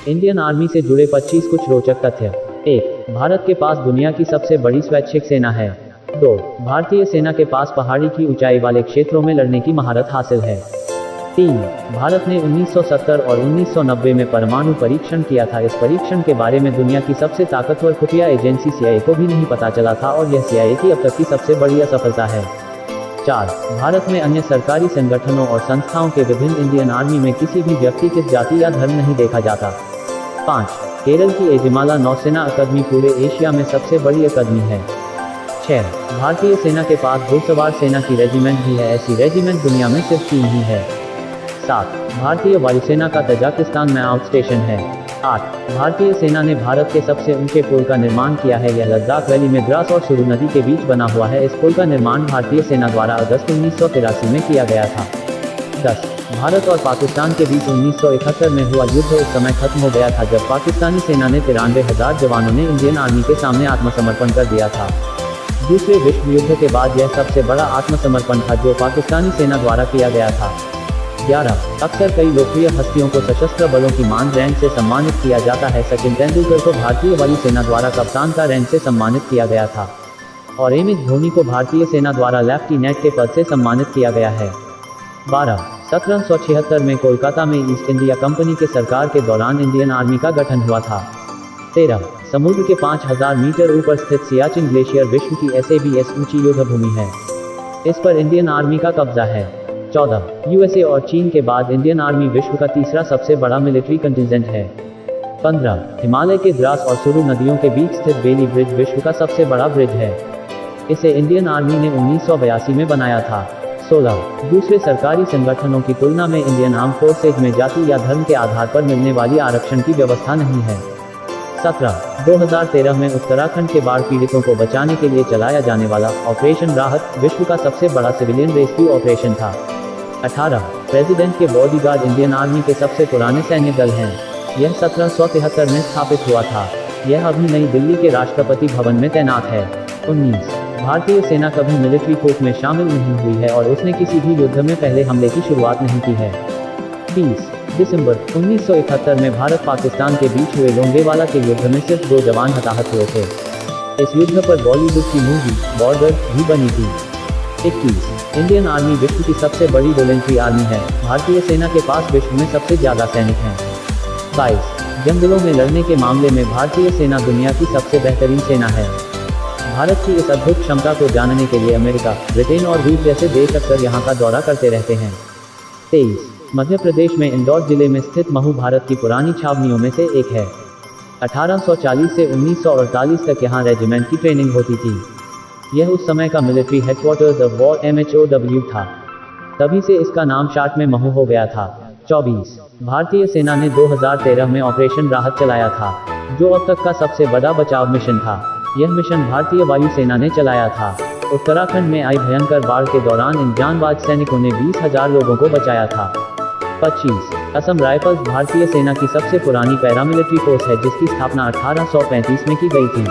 Indian army से जुड़े 25 कुछ रोचक तथ्य। 1. भारत के पास दुनिया की सबसे बड़ी स्वैच्छिक सेना है। 2. भारतीय सेना के पास पहाड़ी की ऊंचाई वाले क्षेत्रों में लड़ने की महारत हासिल है। 3. भारत ने 1970 और 1990 में परमाणु परीक्षण किया था। इस परीक्षण के बारे में दुनिया की सबसे ताकतवर खुफिया एजेंसी CIA को भी नहीं पता चला था और यह CIA की अब तक की सबसे बड़ी असफलता है। 4. भारत में अन्य सरकारी संगठनों और संस्थाओं के विभिन्न इंडियन आर्मी में किसी भी व्यक्ति की जाति या धर्म नहीं देखा जाता। 5. केरल की एजिमाला नौसेना अकादमी पूरे एशिया में सबसे बड़ी अकादमी है। 6. भारतीय सेना के पास घुड़सवार सेना की रेजिमेंट भी है। ऐसी रेजिमेंट दुनिया में सिर्फ 3 ही है। 7. भारतीय वायुसेना का तजाकिस्तान में आउट स्टेशन है। 8. भारतीय सेना ने भारत के सबसे ऊंचे पुल का निर्माण किया है। यह लद्दाख वैली में द्रास और सुरु नदी के बीच बना हुआ है। इस पुल का निर्माण भारतीय सेना द्वारा अगस्त 1983 में किया गया था। 10. भारत और पाकिस्तान के बीच 1971 में हुआ युद्ध उस समय खत्म हो गया था जब पाकिस्तानी सेना ने 93,000 जवानों ने इंडियन आर्मी के सामने आत्मसमर्पण कर दिया था। दूसरे विश्व युद्ध के बाद यह सबसे बड़ा आत्मसमर्पण था जो पाकिस्तानी सेना द्वारा किया गया था। 11. अक्सर कई लोकप्रिय हस्तियों को सशस्त्र बलों की मान रैंक से सम्मानित किया जाता है। सचिन तेंदुलकर को भारतीय वायुसेना द्वारा कप्तान का रैंक से सम्मानित किया गया था और MS धोनी को भारतीय सेना द्वारा लेफ्टिनेंट के पद से सम्मानित किया गया है। 12. 1776 में कोलकाता में ईस्ट इंडिया कंपनी के सरकार के दौरान इंडियन आर्मी का गठन हुआ था। 13. समुद्र के 5000 मीटर ऊपर स्थित सियाचिन ग्लेशियर विश्व की SABS ऊंची युद्ध भूमि है। इस पर इंडियन आर्मी का कब्जा है। 14. USA और चीन के बाद इंडियन आर्मी विश्व का तीसरा सबसे बड़ा मिलिट्री कंटिजेंट है। 15. हिमालय के द्रास और सुरु नदियों के बीच स्थित बेली ब्रिज विश्व का सबसे बड़ा ब्रिज है। इसे इंडियन आर्मी ने 1982 में बनाया था। 16. दूसरे सरकारी संगठनों की तुलना में इंडियन आर्म फोर्सेज में जाति या धर्म के आधार पर मिलने वाली आरक्षण की व्यवस्था नहीं है। 17. 2013 में उत्तराखंड के बाढ़ पीड़ितों को बचाने के लिए चलाया जाने वाला ऑपरेशन राहत विश्व का सबसे बड़ा सिविलियन रेस्क्यू ऑपरेशन था। 18. प्रेसिडेंट के बॉडीगार्ड इंडियन आर्मी के सबसे पुराने सैन्य दल हैं। यह 1773 में स्थापित हुआ था। यह अभी नई दिल्ली के राष्ट्रपति भवन में तैनात है। 19. भारतीय सेना कभी मिलिट्री कोर्ट में शामिल नहीं हुई है और उसने किसी भी युद्ध में पहले हमले की शुरुआत नहीं की है। 20. दिसंबर 1971 में भारत पाकिस्तान के बीच हुए लोंगेवाला के युद्ध में सिर्फ 2 जवान हताहत हुए थे। इस युद्ध पर बॉलीवुड की मूवी बॉर्डर भी बनी थी। 21. इंडियन आर्मी विश्व की सबसे बड़ी वॉलंटरी आर्मी है। भारतीय सेना के पास विश्व में सबसे ज्यादा सैनिक हैं। 22. जंगलों में लड़ने के मामले में भारतीय सेना दुनिया की सबसे बेहतरीन सेना है। भारत की इस अद्भुत क्षमता को जानने के लिए अमेरिका, ब्रिटेन और रूस जैसे देश अक्सर यहाँ का दौरा करते रहते हैं। 23. मध्य प्रदेश में इंदौर जिले में स्थित महू भारत की पुरानी छावनियों में से एक है। 1840 से 1948 तक यहाँ रेजिमेंट की ट्रेनिंग होती थी। यह उस समय का military headquarters of war MHOW था। तभी से इसका नाम शार्ट में महू हो गया था। 24. भारतीय सेना ने 2013 में ऑपरेशन राहत चलाया था जो अब तक का सबसे बड़ा बचाव मिशन था। यह मिशन भारतीय वायुसेना ने चलाया था। उत्तराखंड में आई भयंकर बाढ़ के दौरान इन जांबाज सैनिकों ने 20,000 लोगों को बचाया था। 25. असम राइफल्स भारतीय सेना की सबसे पुरानी पैरामिलिट्री फोर्स है जिसकी स्थापना 1835 में की गई थी।